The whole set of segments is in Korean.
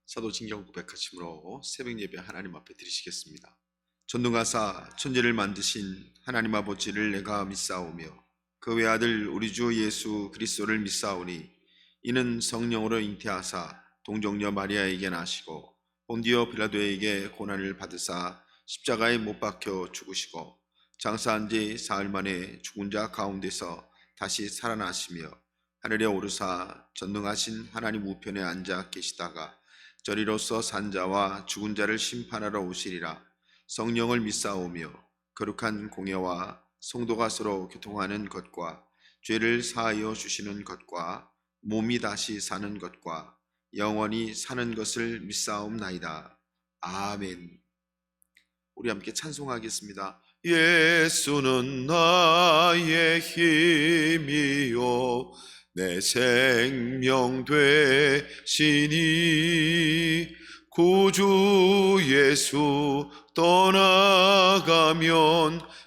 사도신경 고백하심으로 새벽 예배 하나님 앞에 드리시겠습니다. 전능하사 천지를 만드신 하나님 아버지를 내가 믿사오며 그 외아들 우리 주 예수 그리스도를 믿사오니 이는 성령으로 잉태하사 동정녀 마리아에게 나시고 본디오 빌라도에게 고난을 받으사 십자가에 못 박혀 죽으시고 장사한 지 사흘 만에 죽은 자 가운데서 다시 살아나시며 하늘에 오르사 전능하신 하나님 우편에 앉아 계시다가 저리로서 산 자와 죽은 자를 심판하러 오시리라. 성령을 믿사오며 거룩한 공예와 성도가 서로 교통하는 것과 죄를 사하여 주시는 것과 몸이 다시 사는 것과 영원히 사는 것을 믿사옵나이다. 아멘. 우리 함께 찬송하겠습니다. 예수는 나의 힘이요 내 생명 되시니 구주 예수 떠나가면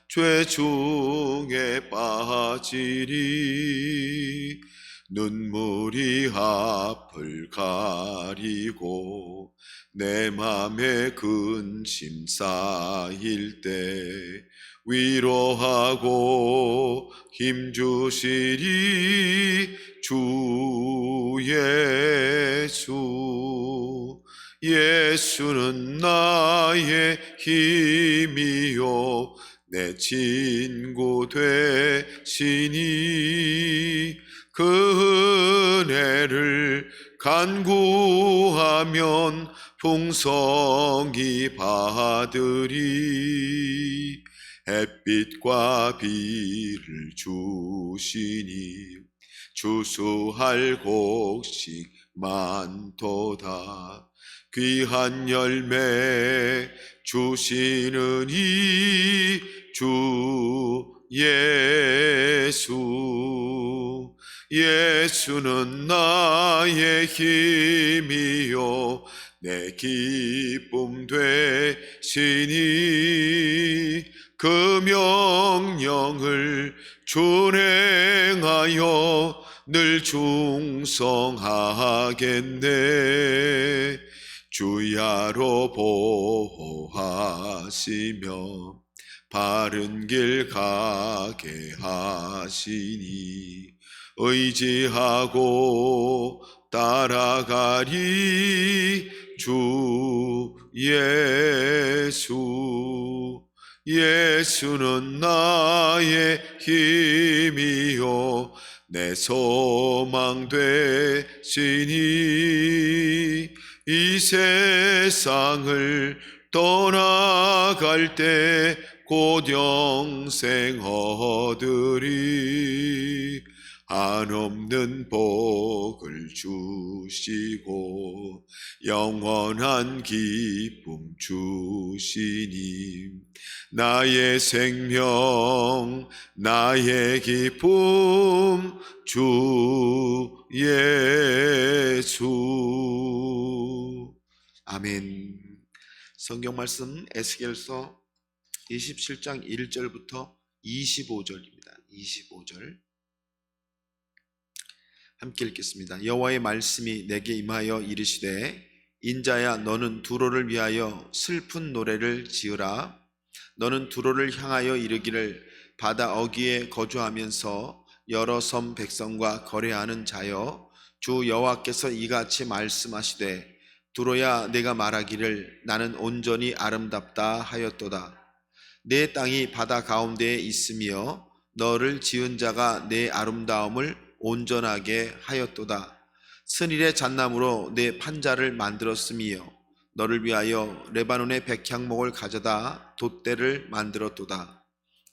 죄 중에 빠지리. 눈물이 앞을 가리고 내 맘에 근심 쌓일 때 위로하고 힘주시리 주 예수. 예수는 나의 힘이요 내 친구 되시니 그 은혜를 간구하면 풍성히 받으리. 햇빛과 비를 주시니 주수할 곡식 많도다. 귀한 열매 주시는 이 주 예수. 예수는 나의 힘이요 내 기쁨 되시니 그 명령을 준행하여 늘 충성하겠네. 주야로 보호하시며 바른 길 가게 하시니 의지하고 따라가리 주 예수. 예수는 나의 힘이요 내 소망 되시니 이 세상을 떠나갈 때 곧 영생 얻으리. 한없는 복을 주시고 영원한 기쁨 주시니 나의 생명 나의 기쁨 주 예수. 아멘. 성경 말씀 에스겔서 27장 1절부터 25절입니다. 25절 함께 읽겠습니다. 여호와의 말씀이 내게 임하여 이르시되 인자야 너는 두로를 위하여 슬픈 노래를 지으라. 너는 두로를 향하여 이르기를 바다 어귀에 거주하면서 여러 섬 백성과 거래하는 자여 주 여호와께서 이같이 말씀하시되 두로야 내가 말하기를 나는 온전히 아름답다 하였도다. 내 땅이 바다 가운데에 있으며 너를 지은 자가 내 아름다움을 온전하게 하였도다. 스닐의 잣나무로 내 판자를 만들었으며 너를 위하여 레바논의 백향목을 가져다 돛대를 만들었도다.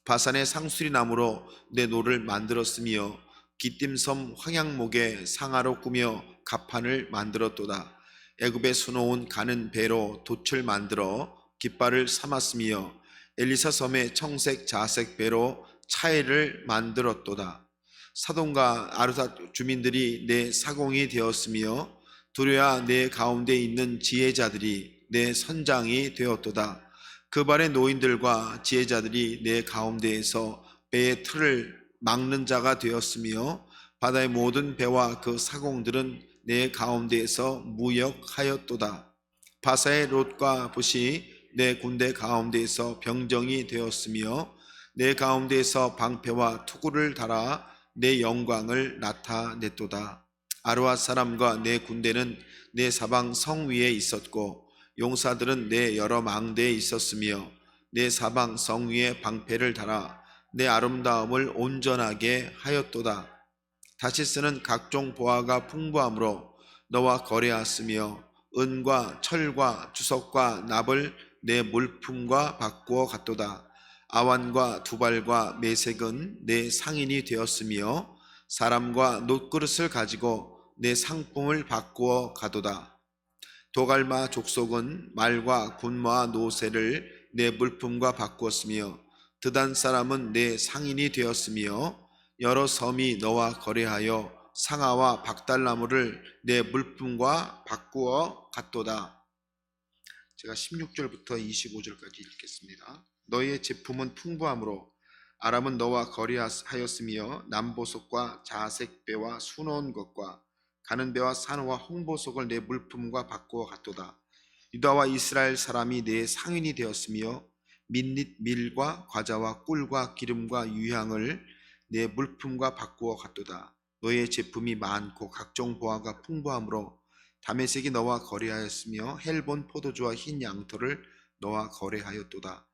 바산의 상수리 나무로 내 노를 만들었으며 기띔섬 황양목의 상아로 꾸며 갑판을 만들었도다. 애굽에 수놓은 가는 배로 돛을 만들어 깃발을 삼았으며 엘리사 섬의 청색 자색 배로 차해를 만들었도다. 사돈과 아르삿 주민들이 내 사공이 되었으며 두려야 내 가운데 있는 지혜자들이 내 선장이 되었도다. 그 발의 노인들과 지혜자들이 내 가운데에서 배의 틀을 막는 자가 되었으며 바다의 모든 배와 그 사공들은 내 가운데에서 무역하였도다. 바사의 롯과 붓이 내 군대 가운데에서 병정이 되었으며 내 가운데에서 방패와 투구를 달아 내 영광을 나타냈도다. 아르와 사람과 내 군대는 내 사방 성 위에 있었고 용사들은 내 여러 망대에 있었으며 내 사방 성 위에 방패를 달아 내 아름다움을 온전하게 하였도다. 다시스는 각종 보화가 풍부함으로 너와 거래하였으며 은과 철과 주석과 납을 내 물품과 바꾸어 갔도다. 아완과 두발과 메색은 내 상인이 되었으며 사람과 놋그릇을 가지고 내 상품을 바꾸어 가도다. 도갈마 족속은 말과 군마와 노새를 내 물품과 바꾸었으며 드단 사람은 내 상인이 되었으며 여러 섬이 너와 거래하여 상아와 박달나무를 내 물품과 바꾸어 갔도다. 제가 16절부터 25절까지 읽겠습니다. 너의 제품은 풍부함으로 아람은 너와 거래하였으며 남보석과 자색배와 수놓은 것과 가는 배와 산호와 홍보석을 내 물품과 바꾸어 갔도다. 유다와 이스라엘 사람이 내 상인이 되었으며 민릿 밀과 과자와 꿀과 기름과 유향을 내 물품과 바꾸어 갔도다. 너의 제품이 많고 각종 보화가 풍부함으로 다메섹이 너와 거래하였으며 헬본 포도주와 흰 양털을 너와 거래하였도다.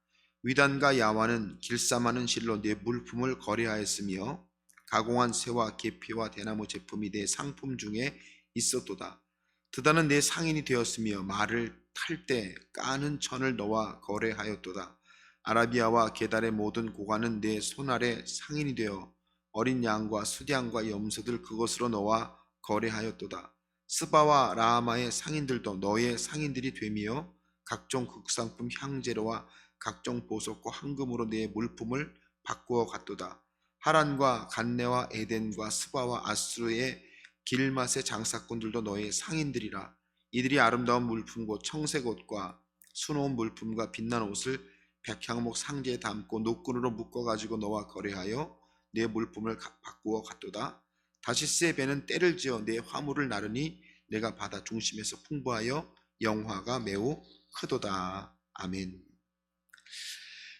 위단과 야완은 길쌈하는 실로 내 물품을 거래하였으며 가공한 새와 계피와 대나무 제품이 내 상품 중에 있었도다. 드다는 내 상인이 되었으며 말을 탈 때 까는 천을 너와 거래하였도다. 아라비아와 게달의 모든 고관은 내 손아래 상인이 되어 어린 양과 수량과 염소들 그것으로 너와 거래하였도다. 스바와 라하마의 상인들도 너의 상인들이 되며 각종 극상품 향재료와 각종 보석과 황금으로 내 물품을 바꾸어 갔도다. 하란과 간네와 에덴과 스바와 아수르의 길맛의 장사꾼들도 너의 상인들이라. 이들이 아름다운 물품 곧 청색 옷과 수놓은 물품과 빛난 옷을 백향목 상자에 담고 노끈으로 묶어가지고 너와 거래하여 내 물품을 바꾸어 갔도다. 다시스의 배는 때를 지어 내 화물을 나르니 내가 바다 중심에서 풍부하여 영화가 매우 크도다. 아멘.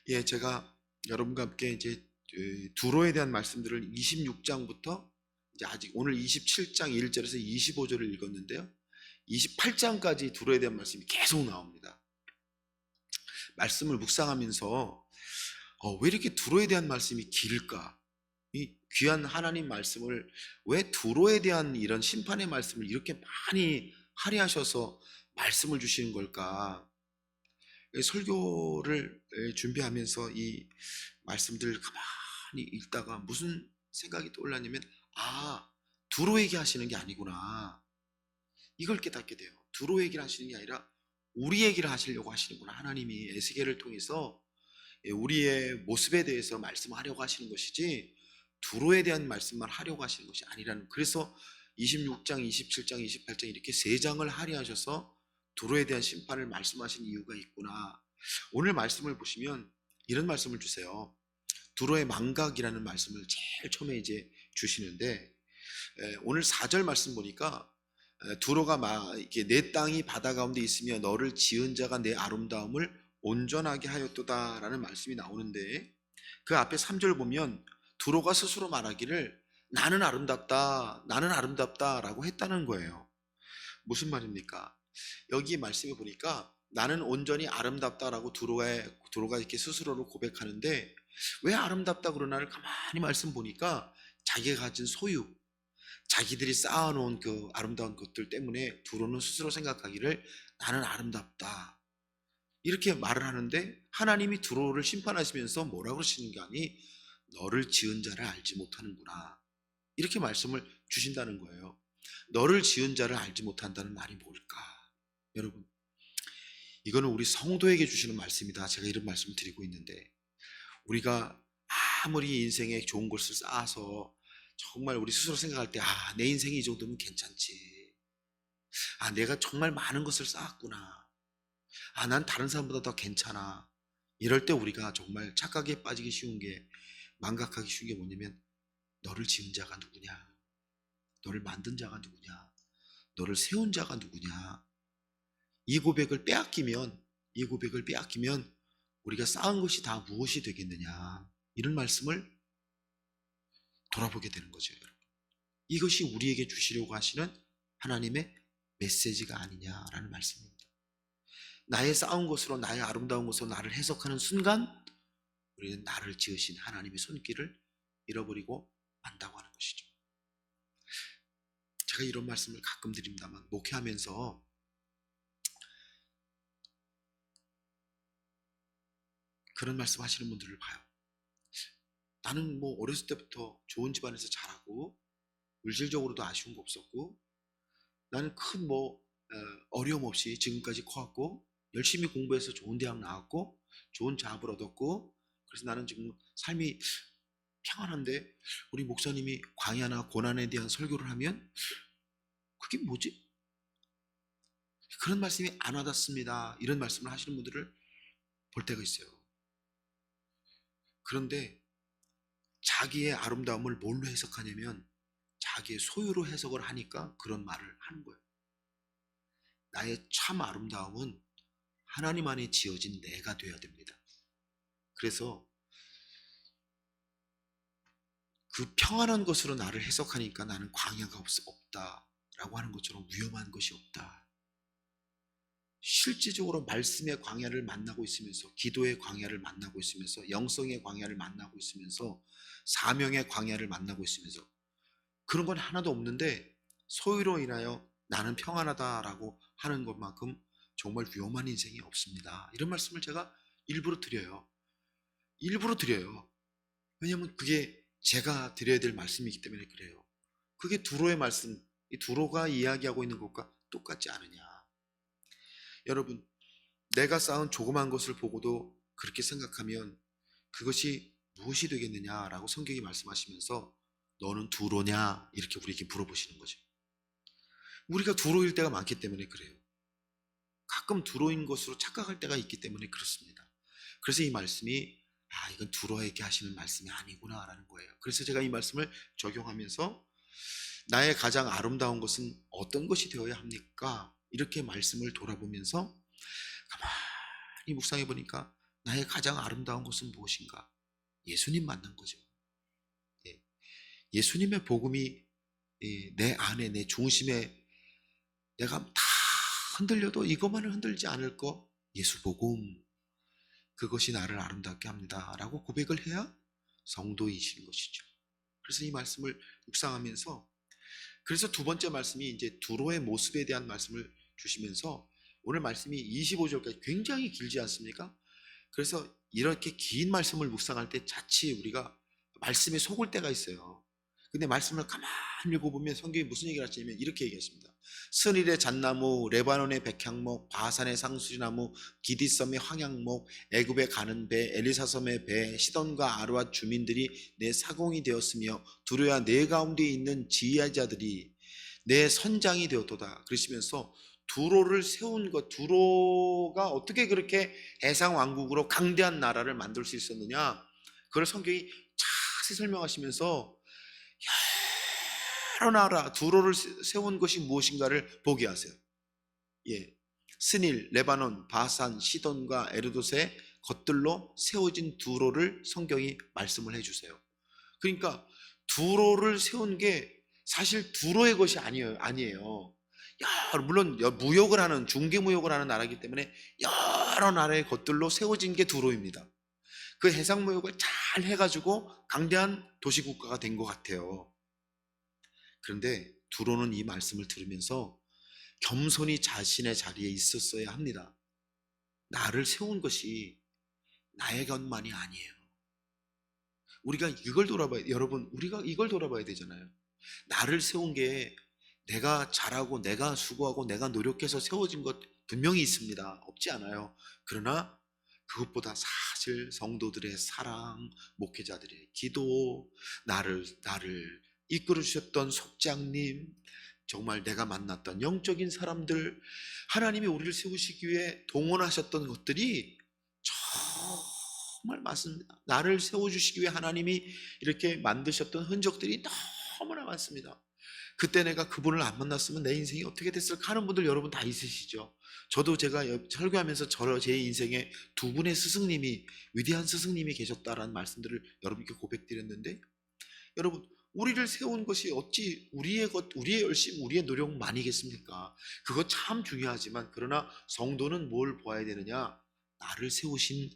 예, 제가 여러분과 함께 이제 두로에 대한 말씀들을 26장부터 이제 아직 오늘 27장 1절에서 25절을 읽었는데요. 28장까지 두로에 대한 말씀이 계속 나옵니다. 말씀을 묵상하면서 왜 이렇게 두로에 대한 말씀이 길까? 이 귀한 하나님 말씀을 왜 두로에 대한 이런 심판의 말씀을 이렇게 많이 할애하셔서 말씀을 주시는 걸까? 설교를 준비하면서 이 말씀들을 가만히 읽다가 무슨 생각이 떠올랐냐면 두로 얘기하시는 게 아니구나, 이걸 깨닫게 돼요. 두로 얘기를 하시는 게 아니라 우리 얘기를 하시려고 하시는구나. 하나님이 에스겔을 통해서 우리의 모습에 대해서 말씀하려고 하시는 것이지 두로에 대한 말씀만 하려고 하시는 것이 아니라는, 그래서 26장, 27장, 28장 이렇게 세 장을 할애하셔서 두로에 대한 심판을 말씀하신 이유가 있구나. 오늘 말씀을 보시면 이런 말씀을 주세요. 두로의 망각이라는 말씀을 제일 처음에 이제 주시는데, 오늘 4절 말씀 보니까 두로가 이렇게 내 땅이 바다 가운데 있으며 너를 지은 자가 내 아름다움을 온전하게 하였도다 라는 말씀이 나오는데, 그 앞에 3절 보면 두로가 스스로 말하기를 나는 아름답다, 나는 아름답다 라고 했다는 거예요. 무슨 말입니까? 여기 말씀에 보니까 나는 온전히 아름답다라고 두로가 이렇게 스스로를 고백하는데, 왜 아름답다 그러나를 가만히 말씀 보니까 자기가 가진 소유, 자기들이 쌓아놓은 그 아름다운 것들 때문에 두로는 스스로 생각하기를 나는 아름답다 이렇게 말을 하는데, 하나님이 두로를 심판하시면서 뭐라고 그러시는 게 아니, 너를 지은 자를 알지 못하는구나 이렇게 말씀을 주신다는 거예요. 너를 지은 자를 알지 못한다는 말이 뭘까? 여러분, 이거는 우리 성도에게 주시는 말씀이다. 제가 이런 말씀을 드리고 있는데, 우리가 아무리 인생에 좋은 것을 쌓아서 정말 우리 스스로 생각할 때 내 인생이 이 정도면 괜찮지, 내가 정말 많은 것을 쌓았구나, 난 다른 사람보다 더 괜찮아, 이럴 때 우리가 정말 착각에 빠지기 쉬운 게, 망각하기 쉬운 게 뭐냐면 너를 지은 자가 누구냐, 너를 만든 자가 누구냐, 너를 세운 자가 누구냐? 이 고백을 빼앗기면 우리가 쌓은 것이 다 무엇이 되겠느냐? 이런 말씀을 돌아보게 되는 거죠, 여러분. 이것이 우리에게 주시려고 하시는 하나님의 메시지가 아니냐라는 말씀입니다. 나의 쌓은 것으로, 나의 아름다운 것으로 나를 해석하는 순간 우리는 나를 지으신 하나님의 손길을 잃어버리고 만다고 하는 것이죠. 제가 이런 말씀을 가끔 드립니다만, 목회하면서 그런 말씀 하시는 분들을 봐요. 나는 뭐 어렸을 때부터 좋은 집안에서 자라고 물질적으로도 아쉬운 거 없었고, 나는 큰 어려움 없이 지금까지 커왔고, 열심히 공부해서 좋은 대학 나왔고, 좋은 잡을 얻었고, 그래서 나는 지금 삶이 평안한데, 우리 목사님이 광야나 고난에 대한 설교를 하면 그게 뭐지? 그런 말씀이 안 와닿습니다. 이런 말씀을 하시는 분들을 볼 때가 있어요. 그런데 자기의 아름다움을 뭘로 해석하냐면 자기의 소유로 해석을 하니까 그런 말을 하는 거예요. 나의 참 아름다움은 하나님 안에 지어진 내가 되어야 됩니다. 그래서 그 평안한 것으로 나를 해석하니까 나는 광야가 없다라고 하는 것처럼 위험한 것이 없다. 실질적으로 말씀의 광야를 만나고 있으면서, 기도의 광야를 만나고 있으면서, 영성의 광야를 만나고 있으면서, 사명의 광야를 만나고 있으면서 그런 건 하나도 없는데 소유로 인하여 나는 평안하다라고 하는 것만큼 정말 위험한 인생이 없습니다. 이런 말씀을 제가 일부러 드려요. 왜냐하면 그게 제가 드려야 될 말씀이기 때문에 그래요. 그게 두로의 말씀, 이 두로가 이야기하고 있는 것과 똑같지 않으냐. 여러분, 내가 쌓은 조그만 것을 보고도 그렇게 생각하면 그것이 무엇이 되겠느냐라고 성경이 말씀하시면서 너는 두로냐? 이렇게 우리에게 물어보시는 거죠. 우리가 두로일 때가 많기 때문에 그래요. 가끔 두로인 것으로 착각할 때가 있기 때문에 그렇습니다. 그래서 이 말씀이 이건 두로에게 하시는 말씀이 아니구나 라는 거예요. 그래서 제가 이 말씀을 적용하면서 나의 가장 아름다운 것은 어떤 것이 되어야 합니까? 이렇게 말씀을 돌아보면서 가만히 묵상해 보니까 나의 가장 아름다운 것은 무엇인가? 예수님 만난 거죠. 예수님의 복음이 내 안에, 내 중심에 내가 다 흔들려도 이것만을 흔들지 않을 거, 예수 복음, 그것이 나를 아름답게 합니다 라고 고백을 해야 성도이신 것이죠. 그래서 이 말씀을 묵상하면서, 그래서 두 번째 말씀이 이제 두로의 모습에 대한 말씀을 주시면서, 오늘 말씀이 25절까지 굉장히 길지 않습니까? 그래서 이렇게 긴 말씀을 묵상할 때 자칫 우리가 말씀에 속을 때가 있어요. 근데 말씀을 가만히 읽어보면 성경이 무슨 얘기를 하시냐면 이렇게 얘기했습니다. 스닐의 잣나무, 레바논의 백향목, 바산의 상수리나무, 기디섬의 황양목, 애굽에 가는 배, 엘리사섬의 배, 시돈과 아르와 주민들이 내 사공이 되었으며 두로야 내 가운데 있는 지휘자들이 내 선장이 되었도다. 그러시면서 두로를 세운 것, 두로가 어떻게 그렇게 해상 왕국으로 강대한 나라를 만들 수 있었느냐, 그걸 성경이 자세히 설명하시면서 여러 나라 두로를 세운 것이 무엇인가를 보게 하세요. 스닐, 레바논, 바산, 시돈과 에르도스의 것들로 세워진 두로를 성경이 말씀을 해주세요. 그러니까 두로를 세운 게 사실 두로의 것이 아니에요. 물론 무역을 하는, 중개무역을 하는 나라이기 때문에 여러 나라의 것들로 세워진 게 두로입니다. 그 해상무역을 잘 해가지고 강대한 도시국가가 된 것 같아요. 그런데 두로는 이 말씀을 들으면서 겸손히 자신의 자리에 있었어야 합니다. 나를 세운 것이 나의 것만이 아니에요. 우리가 이걸 여러분, 우리가 이걸 돌아봐야 되잖아요. 나를 세운 게 내가 잘하고 내가 수고하고 내가 노력해서 세워진 것 분명히 있습니다. 없지 않아요. 그러나 그것보다 사실 성도들의 사랑, 목회자들의 기도, 나를 이끌어 주셨던 속장님, 정말 내가 만났던 영적인 사람들, 하나님이 우리를 세우시기 위해 동원하셨던 것들이 정말 많습니다. 나를 세워주시기 위해 하나님이 이렇게 만드셨던 흔적들이 너무나 많습니다. 그때 내가 그분을 안 만났으면 내 인생이 어떻게 됐을까 하는 분들 여러분 다 있으시죠. 저도 제가 설교하면서 제 인생에 두 분의 스승님이, 위대한 스승님이 계셨다라는 말씀들을 여러분께 고백드렸는데, 여러분 우리를 세운 것이 어찌 우리의 열심, 우리의 노력만이겠습니까? 그거 참 중요하지만, 그러나 성도는 뭘 보아야 되느냐? 나를 세우신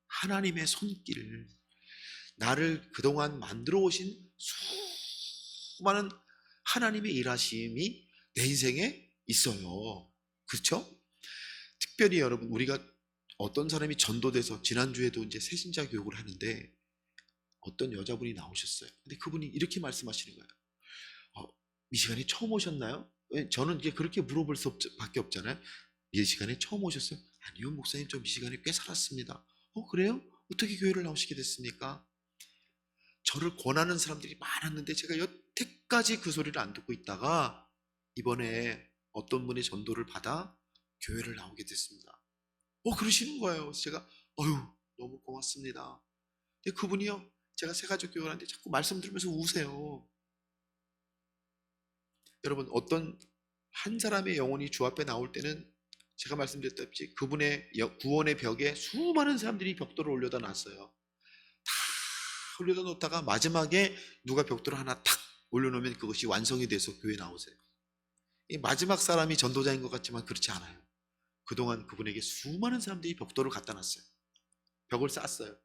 하나님의 손길, 나를 그동안 만들어 오신 수많은 하나님의 일하심이 내 인생에 있어요. 그렇죠? 특별히 여러분, 우리가 어떤 사람이 전도돼서, 지난주에도 이제 새신자 교육을 하는데 어떤 여자분이 나오셨어요. 근데 그분이 이렇게 말씀하시는 거예요. 미시간에 처음 오셨나요? 저는 이제 그렇게 물어볼 수밖에 없잖아요. 미시간에 처음 오셨어요? 아니요, 목사님, 저 미시간에 꽤 살았습니다. 그래요? 어떻게 교회를 나오시게 됐습니까? 저를 권하는 사람들이 많았는데 제가 여태까지 그 소리를 안 듣고 있다가 이번에 어떤 분의 전도를 받아 교회를 나오게 됐습니다. 그러시는 거예요. 그래서 제가 너무 고맙습니다. 근데 그분이요, 제가 새가족 교육을 하는데 자꾸 말씀 들으면서 우세요. 여러분, 어떤 한 사람의 영혼이 주 앞에 나올 때는 제가 말씀드렸다시피 그분의 구원의 벽에 수많은 사람들이 벽돌을 올려다 놨어요. 다 올려다 놓다가 마지막에 누가 벽돌을 하나 탁 올려놓으면 그것이 완성이 돼서 교회에 나오세요. 이 마지막 사람이 전도자인 것 같지만 그렇지 않아요. 그동안 그분에게 수많은 사람들이 벽돌을 갖다 놨어요. 벽을 쌓았어요.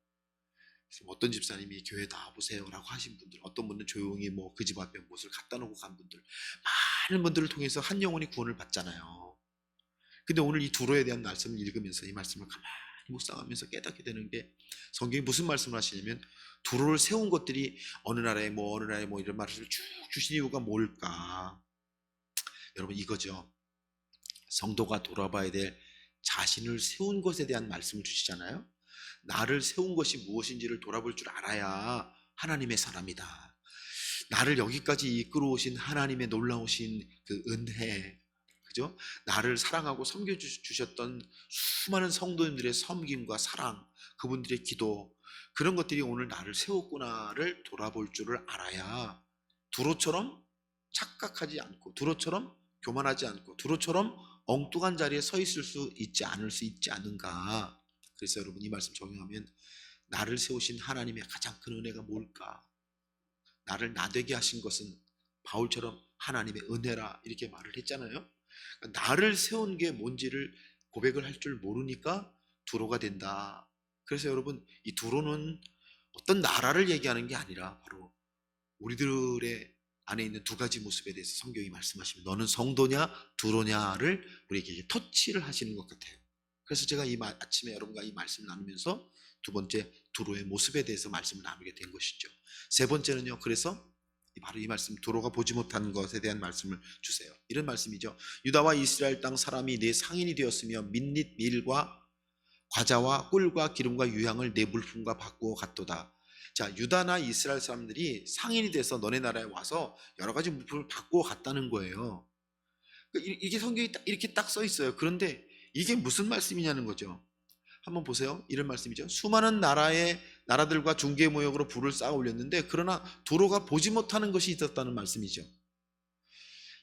어떤 집사님이 교회 나와보세요 라고 하신 분들, 어떤 분은 조용히 그 집 앞에 못을 갖다 놓고 간 분들, 많은 분들을 통해서 한 영혼이 구원을 받잖아요. 근데 오늘 이 두로에 대한 말씀을 읽으면서 이 말씀을 가만히 묵상하면서 깨닫게 되는 게, 성경이 무슨 말씀을 하시냐면 두로를 세운 것들이 어느 나라에 이런 말을 쭉 주신 이유가 뭘까? 여러분, 이거죠. 성도가 돌아봐야 될 자신을 세운 것에 대한 말씀을 주시잖아요. 나를 세운 것이 무엇인지를 돌아볼 줄 알아야 하나님의 사람이다. 나를 여기까지 이끌어 오신 하나님의 놀라우신 그 은혜, 그죠? 나를 사랑하고 섬겨주셨던 수많은 성도님들의 섬김과 사랑, 그분들의 기도, 그런 것들이 오늘 나를 세웠구나를 돌아볼 줄을 알아야 두로처럼 착각하지 않고, 두로처럼 교만하지 않고, 두로처럼 엉뚱한 자리에 서 있을 수 있지 않은가. 그래서 여러분, 이 말씀 적용하면 나를 세우신 하나님의 가장 큰 은혜가 뭘까? 나를 나되게 하신 것은 바울처럼 하나님의 은혜라 이렇게 말을 했잖아요. 그러니까 나를 세운 게 뭔지를 고백을 할 줄 모르니까 두로가 된다. 그래서 여러분, 이 두로는 어떤 나라를 얘기하는 게 아니라 바로 우리들의 안에 있는 두 가지 모습에 대해서 성경이 말씀하시면, 너는 성도냐 두로냐를 우리에게 터치를 하시는 것 같아요. 그래서 제가 아침에 여러분과 이 말씀을 나누면서 두 번째, 두로의 모습에 대해서 말씀을 나누게 된 것이죠. 세 번째는요, 그래서 바로 이 말씀, 두로가 보지 못한 것에 대한 말씀을 주세요. 이런 말씀이죠. 유다와 이스라엘 땅 사람이 내 상인이 되었으며 민닛 밀과 과자와 꿀과 기름과 유향을 내 물품과 바꾸어 갔도다. 자, 유다나 이스라엘 사람들이 상인이 돼서 너네 나라에 와서 여러 가지 물품을 바꾸어 갔다는 거예요. 이게 성경이 이렇게 딱 써 있어요. 그런데 이게 무슨 말씀이냐는 거죠. 한번 보세요. 이런 말씀이죠. 수많은 나라들과 중개무역으로 부를 쌓아 올렸는데, 그러나 두로가 보지 못하는 것이 있었다는 말씀이죠.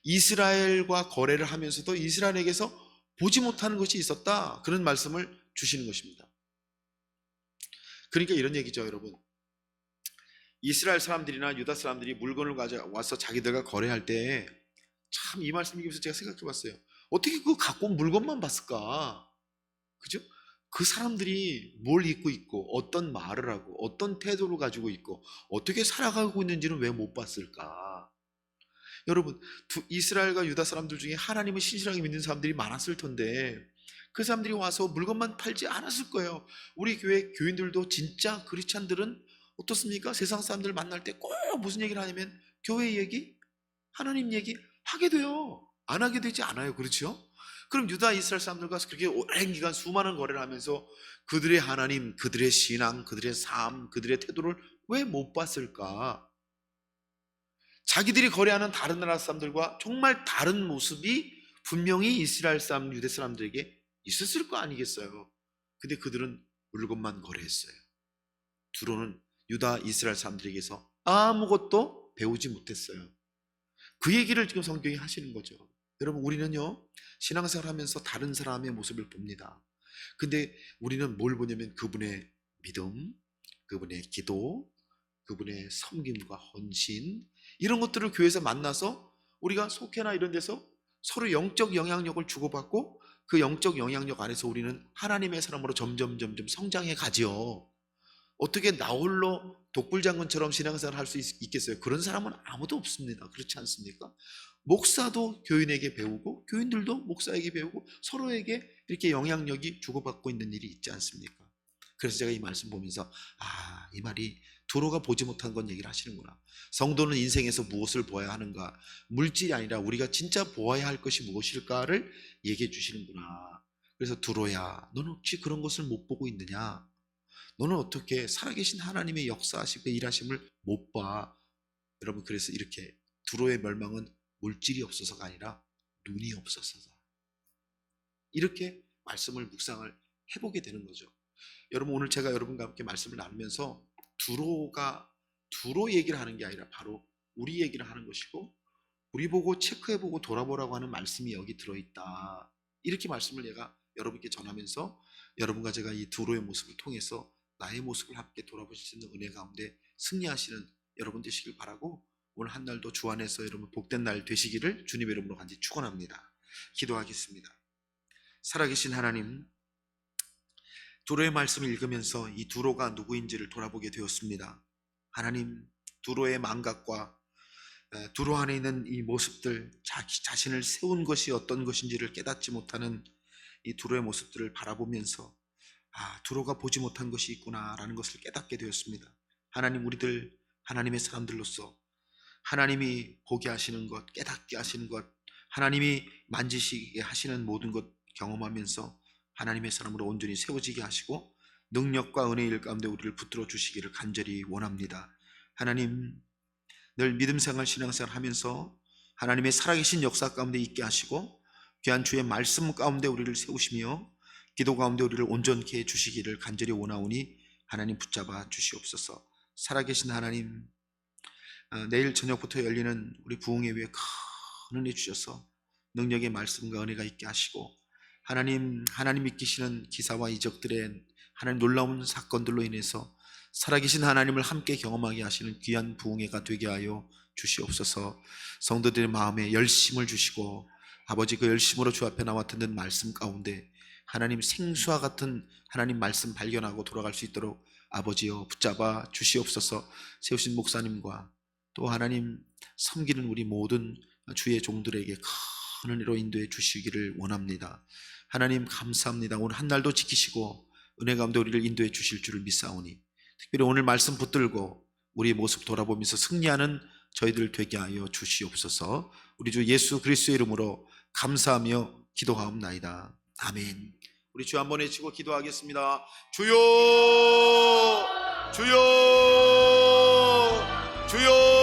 이스라엘과 거래를 하면서도 이스라엘에게서 보지 못하는 것이 있었다, 그런 말씀을 주시는 것입니다. 그러니까 이런 얘기죠, 여러분. 이스라엘 사람들이나 유다 사람들이 물건을 가져와서 자기들과 거래할 때 참 이 말씀 읽으면서 제가 생각해 봤어요. 어떻게 그거 갖고 온 물건만 봤을까? 그죠? 그 사람들이 뭘 입고 있고, 어떤 말을 하고, 어떤 태도를 가지고 있고, 어떻게 살아가고 있는지는 왜 못 봤을까? 여러분, 이스라엘과 유다 사람들 중에 하나님을 신실하게 믿는 사람들이 많았을 텐데 그 사람들이 와서 물건만 팔지 않았을 거예요. 우리 교회 교인들도 진짜 크리스찬들은 어떻습니까? 세상 사람들 만날 때 꼭 무슨 얘기를 하냐면 교회 얘기, 하나님 얘기 하게 돼요. 안 하게 되지 않아요. 그렇죠? 그럼 유다 이스라엘 사람들과 그렇게 오랜 기간 수많은 거래를 하면서 그들의 하나님, 그들의 신앙, 그들의 삶, 그들의 태도를 왜 못 봤을까? 자기들이 거래하는 다른 나라 사람들과 정말 다른 모습이 분명히 이스라엘 사람, 유대 사람들에게 있었을 거 아니겠어요? 근데 그들은 물건만 거래했어요. 두로는 유다 이스라엘 사람들에게서 아무것도 배우지 못했어요. 그 얘기를 지금 성경이 하시는 거죠. 여러분, 우리는요 신앙생활 하면서 다른 사람의 모습을 봅니다. 근데 우리는 뭘 보냐면 그분의 믿음, 그분의 기도, 그분의 섬김과 헌신, 이런 것들을 교회에서 만나서 우리가 속회나 이런 데서 서로 영적 영향력을 주고받고 그 영적 영향력 안에서 우리는 하나님의 사람으로 점점 성장해 가지요. 어떻게 나 홀로 독불장군처럼 신앙생활 할 수 있겠어요? 그런 사람은 아무도 없습니다. 그렇지 않습니까? 목사도 교인에게 배우고 교인들도 목사에게 배우고 서로에게 이렇게 영향력이 주고받고 있는 일이 있지 않습니까? 그래서 제가 이 말씀 보면서 이 말이 두로가 보지 못한 건 얘기를 하시는구나. 성도는 인생에서 무엇을 보아야 하는가? 물질이 아니라 우리가 진짜 보아야 할 것이 무엇일까를 얘기해 주시는구나. 그래서 두로야, 너는 혹시 그런 것을 못 보고 있느냐? 너는 어떻게 살아계신 하나님의 역사하시고 일하심을 못 봐? 여러분, 그래서 이렇게 두로의 멸망은 물질이 없어서가 아니라 눈이 없어서다. 이렇게 말씀을 묵상을 해보게 되는 거죠. 여러분, 오늘 제가 여러분과 함께 말씀을 나누면서 두로 얘기를 하는 게 아니라 바로 우리 얘기를 하는 것이고, 우리 보고 체크해보고 돌아보라고 하는 말씀이 여기 들어있다. 이렇게 말씀을 내가 여러분께 전하면서 여러분과 제가 이 두로의 모습을 통해서 나의 모습을 함께 돌아보실 수 있는 은혜 가운데 승리하시는 여러분 되시길 바라고, 오늘 한 날도 주 안에서 여러분 복된 날 되시기를 주님의 이름으로 간절히 축원합니다. 기도하겠습니다. 살아계신 하나님, 두로의 말씀을 읽으면서 이 두로가 누구인지를 돌아보게 되었습니다. 하나님, 두로의 망각과 두로 안에 있는 이 모습들, 자신을 세운 것이 어떤 것인지를 깨닫지 못하는 이 두로의 모습들을 바라보면서 두로가 보지 못한 것이 있구나라는 것을 깨닫게 되었습니다. 하나님, 우리들 하나님의 사람들로서 하나님이 보게 하시는 것, 깨닫게 하시는 것, 하나님이 만지시게 하시는 모든 것 경험하면서 하나님의 사람으로 온전히 세워지게 하시고 능력과 은혜의 일 가운데 우리를 붙들어 주시기를 간절히 원합니다. 하나님, 늘 믿음생활 신앙생활 하면서 하나님의 살아계신 역사 가운데 있게 하시고 귀한 주의 말씀 가운데 우리를 세우시며 기도 가운데 우리를 온전케 해주시기를 간절히 원하오니 하나님 붙잡아 주시옵소서. 살아계신 하나님, 내일 저녁부터 열리는 우리 부흥예배에 큰 은혜 주셔서 능력의 말씀과 은혜가 있게 하시고 하나님 이끄시는 기사와 이적들의 하나님 놀라운 사건들로 인해서 살아계신 하나님을 함께 경험하게 하시는 귀한 부흥회가 되게 하여 주시옵소서. 성도들의 마음에 열심을 주시고 아버지, 그 열심으로 주 앞에 나와 듣는 말씀 가운데 하나님 생수와 같은 하나님 말씀 발견하고 돌아갈 수 있도록 아버지여 붙잡아 주시옵소서. 세우신 목사님과 또 하나님 섬기는 우리 모든 주의 종들에게 큰 은혜로 인도해 주시기를 원합니다. 하나님 감사합니다. 오늘 한 날도 지키시고 은혜 가운데 우리를 인도해 주실 줄을 믿사오니 특별히 오늘 말씀 붙들고 우리의 모습 돌아보면서 승리하는 저희들 되게 하여 주시옵소서. 우리 주 예수 그리스도의 이름으로 감사하며 기도하옵나이다. 아멘. 우리 주 한번 외치고 기도하겠습니다. 주여, 주여, 주여.